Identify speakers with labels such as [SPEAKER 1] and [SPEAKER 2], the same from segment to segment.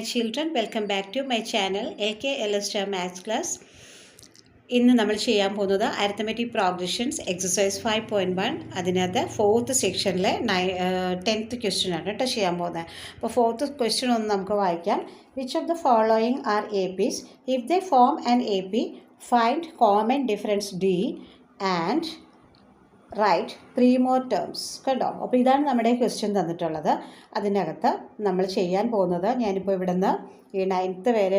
[SPEAKER 1] children, welcome back to my channel LK Star Maths Class. ഇന്ന് നമ്മൾ ചെയ്യാൻ പോകുന്നത് അരിത്തമെറ്റിക് പ്രോഗ്രഷൻസ് എക്സസൈസ് 5.1 അതിനകത്ത് ഫോർത്ത് സെക്ഷനിലെ 10th ക്വസ്റ്റ്യൻ ആണ് കേട്ടോ ചെയ്യാൻ പോകുന്നത്. അപ്പോൾ ഫോർത്ത് ക്വസ്റ്റ്യൻ ഒന്ന് നമുക്ക് വായിക്കാം. Which of the following are A Ps? If they form an A P, find common difference d and write 3 more terms. കണ്ടോ? അപ്പോൾ ഇതാണ് നമ്മുടെ ക്വസ്റ്റ്യൻ തന്നിട്ടുള്ളത്. അതിനകത്ത് നമ്മൾ ചെയ്യാൻ പോകുന്നത്, ഞാനിപ്പോൾ ഇവിടെ നിന്ന് ഈ 9th വരെ,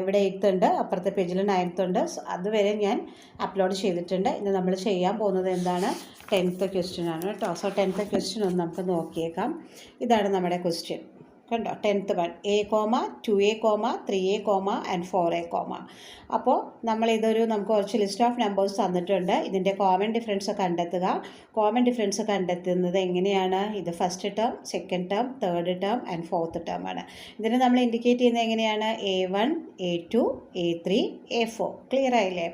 [SPEAKER 1] ഇവിടെ 8th ഉണ്ട്, അപ്പുറത്തെ പേജിൽ 9th ഉണ്ട്, അതുവരെ ഞാൻ അപ്ലോഡ് ചെയ്തിട്ടുണ്ട്. ഇന്ന് നമ്മൾ ചെയ്യാൻ പോകുന്നത് എന്താണ്? 10th ക്വസ്റ്റ്യൻ ആണ് കേട്ടോ. സോ 10th ക്വസ്റ്റ്യൻ ഒന്ന് നമുക്ക് നോക്കിയേക്കാം. ഇതാണ് നമ്മുടെ ക്വസ്റ്റ്യൻ. കണ്ടോ? 10th one A, 2A, 3A, and 4A. അപ്പോൾ നമുക്ക് കുറച്ച് ലിസ്റ്റ് ഓഫ് നമ്പേഴ്സ് തന്നിട്ടുണ്ട്. ഇതിൻ്റെ കോമൺ ഡിഫറൻസ് കണ്ടെത്തുക. കോമൺ ഡിഫറൻസ് കണ്ടെത്തുന്നത് എങ്ങനെയാണ്? ഇത് first term, second term, third term and fourth term ആണ്. ഇതിനെ നമ്മൾ ഇൻഡിക്കേറ്റ് ചെയ്യുന്നത് എങ്ങനെയാണ്? A1, A2, A3, A4. Clear ആയില്ലേ?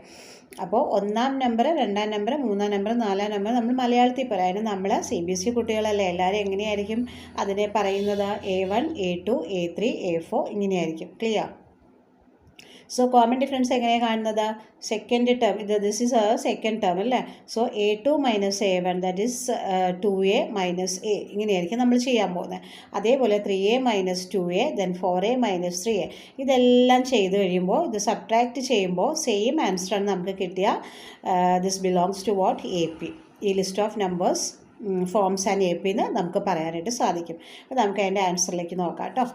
[SPEAKER 1] അപ്പോൾ 1ാം നമ്പർ, 2ാം നമ്പർ, 3ാം നമ്പർ, 4ാം നമ്പർ നമ്മൾ മലയാളത്തിൽ പറയാം. അതിന് നമ്മൾ CBSE കുട്ടികളല്ലേ, എല്ലാവരും എങ്ങനെയായിരിക്കും അതിനെ പറയുന്നത്? A1, A2, A3, A4 ഇങ്ങനെയായിരിക്കും. ക്ലിയർ? സോ കോമൺ ഡിഫറൻസ് എങ്ങനെയാണ് കാണുന്നത്? Second term, this is second term അല്ലേ. So A2 minus A1 that is 2A minus A ഇങ്ങനെയായിരിക്കും നമ്മൾ ചെയ്യാൻ പോകുന്നത്. അതേപോലെ 3A minus 2A, then 4A minus 3A. ഇതെല്ലാം ചെയ്ത് കഴിയുമ്പോൾ ഇത് സബ്ട്രാക്റ്റ് ചെയ്യുമ്പോൾ സെയിം ആൻസറാണ് നമുക്ക് കിട്ടിയ. This belongs to what? AP. ഈ list of numbers forms and AP എന്ന് നമുക്ക് പറയാനായിട്ട് സാധിക്കും. അപ്പോൾ നമുക്ക് അതിൻ്റെ ആൻസറിലേക്ക് നോക്കാം കേട്ടോ.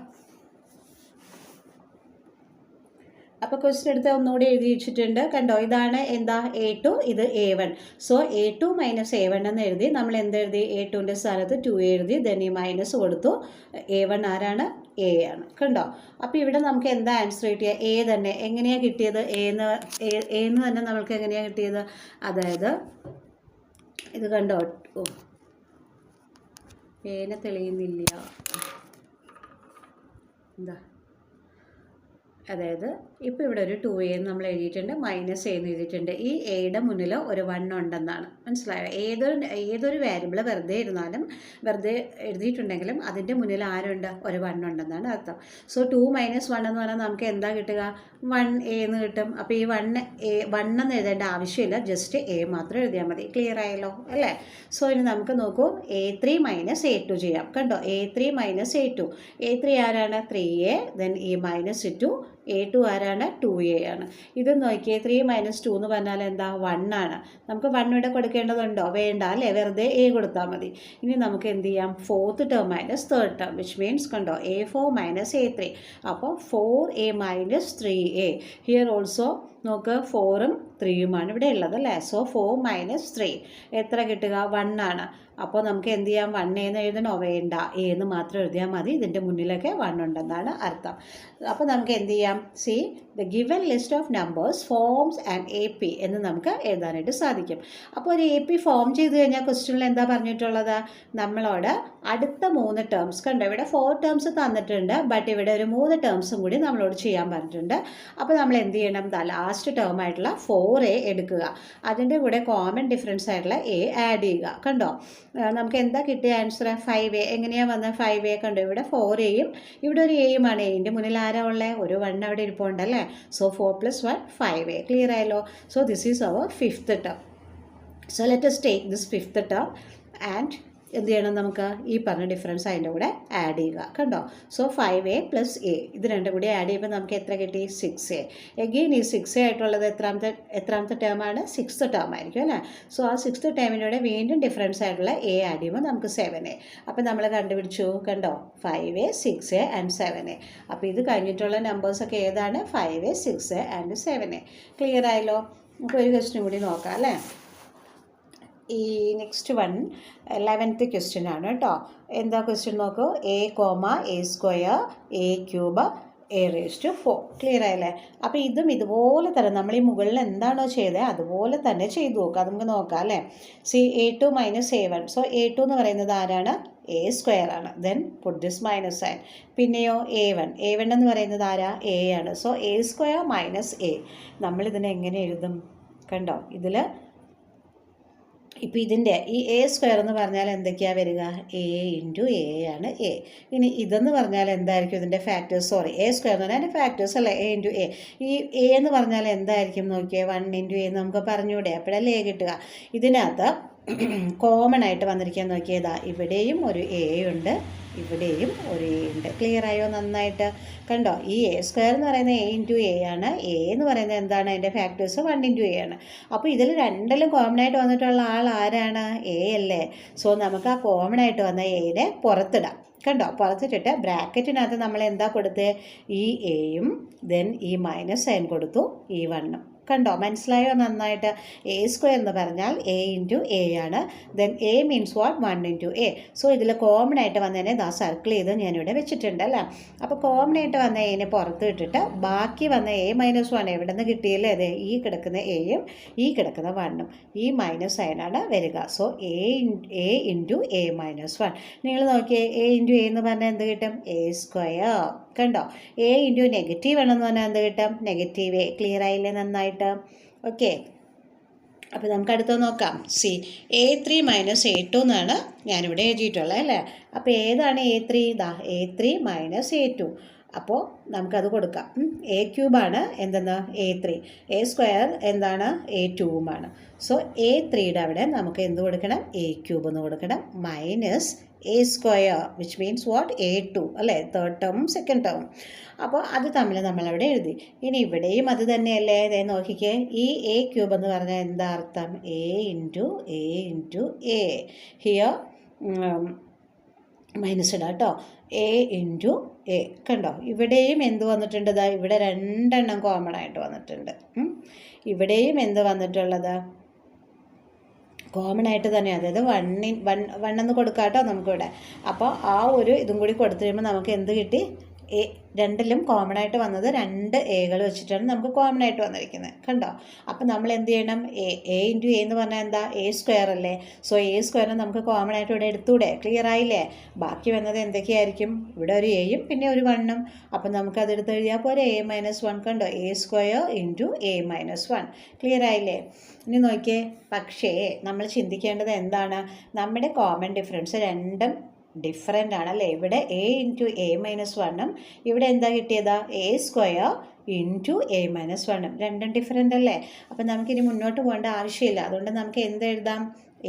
[SPEAKER 1] അപ്പോൾ ക്വസ്റ്റ്യൻ എടുത്ത് ഒന്നുകൂടി എഴുതി വെച്ചിട്ടുണ്ട്. കണ്ടോ? ഇതാണ് എന്താ? A2, ഇത് A1. So A2 minus A1 എന്ന് എഴുതി. നമ്മൾ എന്തെഴുതി? A2ൻ്റെ സ്ഥാനത്ത് 2A എഴുതി. ദെൻ ഈ മൈനസ് കൊടുത്തു. A1 ആരാണ്? A ആണ്. കണ്ടോ? അപ്പോൾ ഇവിടെ നമുക്ക് എന്താ ആൻസർ കിട്ടിയ? A തന്നെ. എങ്ങനെയാണ് കിട്ടിയത്? A എന്ന് തന്നെ നമ്മൾക്ക് എങ്ങനെയാണ് കിട്ടിയത്? അതായത് ഇത് കണ്ടോ? Aനെ തെളിയുന്നില്ല. എന്താ? അതായത് ഇപ്പോൾ ഇവിടെ ഒരു 2A നമ്മൾ എഴുതിയിട്ടുണ്ട്, മൈനസ് A എന്ന് എഴുതിയിട്ടുണ്ട്. ഈ Aയുടെ മുന്നിൽ ഒരു 1 ഉണ്ടെന്നാണ്. മനസ്സിലായോ? ഏതൊരു വേരിയബിൾ വെറുതെ എഴുതിയിട്ടുണ്ടെങ്കിലും അതിൻ്റെ മുന്നിൽ ആരുണ്ട്? ഒരു 1 ഉണ്ടെന്നാണ് അർത്ഥം. സോ 2 മൈനസ് 1 എന്ന് പറഞ്ഞാൽ നമുക്ക് എന്താ കിട്ടുക? 1A എന്ന് കിട്ടും. അപ്പോൾ ഈ 1 എന്ന് എഴുതേണ്ട ആവശ്യമില്ല, ജസ്റ്റ് A മാത്രം എഴുതിയാൽ മതി. ക്ലിയർ ആയല്ലോ അല്ലേ? സോ ഇനി നമുക്ക് നോക്കൂ, A3 മൈനസ് A2 ചെയ്യാം. കണ്ടോ? A3 minus A2. A3 ആരാണ്? 3A. ദെൻ ഈ മൈനസ് 2. A2 ആരാണ്? 2A ആണ്. ഇത് നോക്കിയേ, 3 മൈനസ് 2 എന്ന് പറഞ്ഞാൽ എന്താ? 1 ആണ്. നമുക്ക് 1 ഇവിടെ കൊടുക്കേണ്ടതുണ്ടോ? വേണ്ട അല്ലേ? വെറുതെ A കൊടുത്താൽ മതി. ഇനി നമുക്ക് എന്ത് ചെയ്യാം? Fourth term minus third term, which means കണ്ടോ? A4 minus A3. അപ്പോൾ 4A minus 3A. Here also നോക്ക്, 4ഉം 3യുമാണ് ഇവിടെ ഉള്ളത് അല്ലേ. സോ 4 മൈനസ് 3 എത്ര കിട്ടുക? 1 ആണ്. അപ്പോൾ നമുക്ക് എന്ത് ചെയ്യാം? 1A എന്ന് എഴുതണോ? വേണ്ട, A എന്ന് മാത്രം എഴുതിയാൽ മതി. ഇതിൻ്റെ മുന്നിലൊക്കെ 1 ഉണ്ടെന്നാണ് അർത്ഥം. അപ്പോൾ നമുക്ക് എന്ത് ചെയ്യാം? C the given list of numbers forms and AP എന്ന് നമുക്ക് എഴുതാനായിട്ട് സാധിക്കും. അപ്പോൾ ഒരു AP ഫോം ചെയ്ത് കഴിഞ്ഞാൽ ക്വസ്റ്റ്യനിൽ എന്താ പറഞ്ഞിട്ടുള്ളത്? നമ്മളോട് അടുത്ത 3 ടേംസ്, കണ്ടോ ഇവിടെ 4 ടേംസ് തന്നിട്ടുണ്ട്, ബട്ട് ഇവിടെ ഒരു 3 ടേംസും കൂടി നമ്മളോട് ചെയ്യാൻ പറഞ്ഞിട്ടുണ്ട്. അപ്പോൾ നമ്മൾ എന്ത് ചെയ്യണം? ലാസ്റ്റ് ടേം ആയിട്ടുള്ള 4A എടുക്കുക. അതിൻ്റെ കൂടെ കോമൺ ഡിഫറൻസ് ആയിട്ടുള്ള A ആഡ് ചെയ്യുക. കണ്ടോ? നമുക്ക് എന്താ കിട്ടിയ ആൻസർ? 5A. എങ്ങനെയാണ് വന്നത്? 5A. കണ്ടോ? ഇവിടെ 4Aയും ഇവിടെ ഒരു Aയുമാണ്. Aൻ്റെ മുന്നിൽ ആരാ ഉള്ളത്? ഒരു 1 അവിടെ ഇരിപ്പുണ്ടല്ലേ. So 4 + 1 5A. ക്ലിയർ ആയല്ലോ? So this is our 5th term. So let us take this 5th term and എന്ത് ചെയ്യണം? നമുക്ക് ഈ പറഞ്ഞ ഡിഫറൻസ് അതിൻ്റെ കൂടെ ആഡ് ചെയ്യുക. കണ്ടോ? സോ 5A + A ഇത് രണ്ടും കൂടി ആഡ് ചെയ്യുമ്പോൾ നമുക്ക് എത്ര കിട്ടി? 6A. എഗെയിൻ ഈ 6A ആയിട്ടുള്ളത് എത്രാമത്തെ ടേമാണ്? 6th ടേം ആയിരിക്കും അല്ലേ. സോ ആ 6th ടേമിനൂടെ വീണ്ടും ഡിഫറൻസ് ആയിട്ടുള്ള A ആഡ് ചെയ്യുമ്പോൾ നമുക്ക് 7A. അപ്പോൾ നമ്മൾ കണ്ടുപിടിച്ചു. കണ്ടോ? 5A, 6A and 7A. അപ്പോൾ ഇത് കഴിഞ്ഞിട്ടുള്ള നമ്പേഴ്സൊക്കെ ഏതാണ്? 5A, 6A and 7A. Clear ആയല്ലോ? നമുക്ക് ഒരു ക്വസ്റ്റ്യൻ കൂടി നോക്കാം അല്ലേ. ഈ നെക്സ്റ്റ് വൺ 11th ക്വസ്റ്റ്യൻ ആണ് കേട്ടോ. എന്താ ക്വസ്റ്റ്യൻ നോക്കൂ? A,A², A³ A⁴. ക്ലിയർ ആയല്ലേ? അപ്പോൾ ഇതും ഇതുപോലെ തന്നെ നമ്മൾ ഈ മുകളിൽ എന്താണോ ചെയ്തത് അതുപോലെ തന്നെ ചെയ്തു നോക്കുക. നമുക്ക് നോക്കാം അല്ലേ. A2 minus A1. So A2 എന്ന് പറയുന്നത് ആരാണ്? A² ആണ്. Then puttu this minus sign. പിന്നെയോ A1 എന്ന് പറയുന്നത് ആരാ? A ആണ്. So A² minus A. നമ്മളിതിനെ എങ്ങനെ എഴുതും? കണ്ടോ? ഇതിൽ ഇപ്പോൾ ഇതിൻ്റെ ഈ എ സ്ക്വയർ എന്ന് പറഞ്ഞാൽ എന്തൊക്കെയാണ് വരിക? എ ഇൻറ്റു എ ആണ് എ. ഇനി ഇതെന്ന് പറഞ്ഞാൽ എന്തായിരിക്കും ഇതിൻ്റെ ഫാക്ടേഴ്സ്? സോറി, എ സ്ക്വയർ എന്ന് പറഞ്ഞാൽ അതിൻ്റെ ഫാക്ടേഴ്സ് അല്ലേ, എ ഇൻറ്റു എ. ഈ എ എന്ന് പറഞ്ഞാൽ എന്തായിരിക്കും നോക്കിയേ? 1 ഇൻറ്റു എ നമുക്ക് പറഞ്ഞൂടെ, അപ്പോഴല്ലേ എ കിട്ടുക. ഇതിനകത്ത് കോമൺ ആയിട്ട് വന്നിരിക്കാൻ നോക്കിയതാ, ഇവിടെയും ഒരു എ ഉണ്ട്, ഇവിടെയും ഒരു എ ഉണ്ട്. ക്ലിയർ ആയോ? നന്നായിട്ട് കണ്ടോ? ഈ എ സ്ക്വയർ എന്ന് പറയുന്നത് എ ഇൻറ്റു എ ആണ്, എ എന്ന് പറയുന്നത് എന്താണ്? അതിൻ്റെ ഫാക്ടേഴ്സ് 1 ഇൻറ്റു എ ആണ്. അപ്പോൾ ഇതിൽ രണ്ടിലും കോമൺ ആയിട്ട് വന്നിട്ടുള്ള ആൾ ആരാണ്? എ അല്ലേ. സോ നമുക്ക് ആ കോമൺ ആയിട്ട് വന്ന എയുടെ പുറത്തിടാം. കണ്ടോ? പുറത്തിട്ടിട്ട് ബ്രാക്കറ്റിനകത്ത് നമ്മൾ എന്താ കൊടുത്തത്? ഈ എയും ദെൻ ഈ മൈനസ് സൈൻ കൊടുത്തു, ഈ 1ഉം. കണ്ടോ? മനസ്സിലായോ? നന്നായിട്ട്. എ സ്ക്വയർ എന്ന് പറഞ്ഞാൽ എ ഇൻറ്റു എ ആണ്. Then A means what? 1 into A. So ഇതിൽ കോമൺ ആയിട്ട് വന്നതിനെ ദാ സർക്കിൾ ചെയ്ത് ഞാനിവിടെ വെച്ചിട്ടുണ്ട് അല്ലേ. അപ്പോൾ കോമൺ ആയിട്ട് വന്ന എനെ പുറത്ത് ഇട്ടിട്ട് ബാക്കി വന്ന എ മൈനസ് 1 എവിടെ നിന്ന് കിട്ടിയില്ലേ? അതെ, ഈ കിടക്കുന്ന എയും ഈ കിടക്കുന്ന 1ഉം, ഈ മൈനസ് സൈനാണ് വരിക. So A into A minus 1. നിങ്ങൾ നോക്കിയേ, എ ഇൻറ്റു എ എന്ന് പറഞ്ഞാൽ എന്ത് കിട്ടും? A square. കണ്ടോ? എ ഇൻറ്റു നെഗറ്റീവ് ആണെന്ന് പറഞ്ഞാൽ എന്ത് കിട്ടും? Negative A. ക്ലിയർ ആയില്ലേ? നന്നായിട്ട്. ഓക്കെ, അപ്പോൾ നമുക്ക് അടുത്ത് നോക്കാം. A3 മൈനസ് A2 എന്നാണ് ഞാനിവിടെ എഴുതിയിട്ടുള്ളത് അല്ലേ. അപ്പോൾ ഏതാണ് A3? ഇതാ A3 മൈനസ് A2. അപ്പോൾ നമുക്കത് കൊടുക്കാം. എ ക്യൂബാണ് എന്തെന്ന്? A3. എ സ്ക്വയർ എന്താണ്? A2ഉമാണ്. സോ A3യുടെ അവിടെ നമുക്ക് എന്ത് കൊടുക്കണം? എ ക്യൂബ് എന്ന് കൊടുക്കണം, minus A square which means what? A2 അല്ലേ, തേർഡ് ടേമും സെക്കൻഡ് ടേമും. അപ്പോൾ അത് തമ്മിൽ നമ്മളവിടെ എഴുതി. ഇനി ഇവിടെയും അത് തന്നെയല്ലേ. ഇതേ നോക്കിക്കേ, ഈ എ ക്യൂബ് എന്ന് പറഞ്ഞാൽ എന്താ അർത്ഥം? A into A. Here minus ഇടാം കേട്ടോ. A into A. കണ്ടോ? ഇവിടെയും എന്ത് വന്നിട്ടുണ്ട്? ഇവിടെ 2 എണ്ണം കോമൺ ആയിട്ട് വന്നിട്ടുണ്ട്. ഇവിടെയും എന്ത് വന്നിട്ടുള്ളത്? കോമൺ ആയിട്ട് തന്നെ, അതായത് 1 എന്ന് കൊടുക്കാം കേട്ടോ നമുക്കിവിടെ. അപ്പോൾ ആ ഒരു ഇതും കൂടി കൊടുത്തു കഴിയുമ്പോൾ നമുക്ക് എന്ത് കിട്ടി? രണ്ടിലും കോമൺ ആയിട്ട് വന്നത് 2 എകൾ വെച്ചിട്ടാണ് നമുക്ക് കോമൺ ആയിട്ട് വന്നിരിക്കുന്നത്. കണ്ടോ? അപ്പം നമ്മൾ എന്ത് ചെയ്യണം? എ ഇൻറ്റു എ എന്ന് പറഞ്ഞാൽ എന്താ? എ സ്ക്വയർ അല്ലേ. സോ എ സ്ക്വയറിന് നമുക്ക് കോമൺ ആയിട്ട് ഇവിടെ എടുത്തൂടെ? ക്ലിയർ ആയില്ലേ? ബാക്കി വന്നത് എന്തൊക്കെയായിരിക്കും? ഇവിടെ ഒരു എയും പിന്നെ ഒരു 1ഉം. അപ്പം നമുക്കത് എടുത്ത് എഴുതിയാൽ പോലെ എ മൈനസ് 1. കണ്ടോ? A square into A minus 1. Clear ആയില്ലേ? ഇനി നോക്കിയേ, പക്ഷേ നമ്മൾ ചിന്തിക്കേണ്ടത് എന്താണ്? നമ്മുടെ കോമൺ ഡിഫറൻസ് രണ്ടും ഡിഫറൻ്റ് ആണല്ലേ. ഇവിടെ എ ഇൻറ്റു എ മൈനസ് 1ഉം ഇവിടെ എന്താ കിട്ടിയതാ? A square into A minus 1ഉം. രണ്ടും ഡിഫറൻ്റ് അല്ലേ. അപ്പം നമുക്കിനി മുന്നോട്ട് പോകേണ്ട ആവശ്യമില്ല. അതുകൊണ്ട് നമുക്ക് എന്ത് എഴുതാം?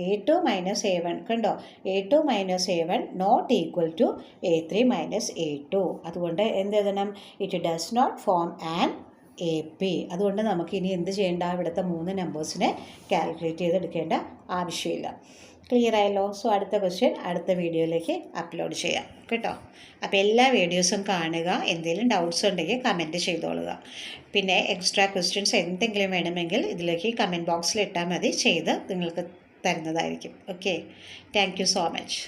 [SPEAKER 1] A2 minus A1. കണ്ടോ? A2 minus A1 not equal to A3 minus A2. അതുകൊണ്ട് എന്ത് എഴുതണം? It does not form an AP. അതുകൊണ്ട് നമുക്ക് ഇനി എന്ത് ചെയ്യേണ്ട? ഇവിടുത്തെ 3 നമ്പേഴ്സിനെ കാൽക്കുലേറ്റ് ചെയ്തെടുക്കേണ്ട ആവശ്യമില്ല. ക്ലിയർ ആയല്ലോ? സോ അടുത്ത ക്വസ്റ്റ്യൻ അടുത്ത വീഡിയോയിലേക്ക് അപ്ലോഡ് ചെയ്യാം കേട്ടോ. അപ്പോൾ എല്ലാ വീഡിയോസും കാണുക. എന്തെങ്കിലും ഡൗട്ട്സ് ഉണ്ടെങ്കിൽ കമൻറ്റ് ചെയ്തോളുക. പിന്നെ എക്സ്ട്രാ ക്വസ്റ്റ്യൻസ് എന്തെങ്കിലും വേണമെങ്കിൽ ഇതിലേക്ക് കമൻറ്റ് ബോക്സിൽ ഇട്ടാൽ മതി, ചെയ്ത് നിങ്ങൾക്ക് തരുന്നതായിരിക്കും. Okay, thank you so much.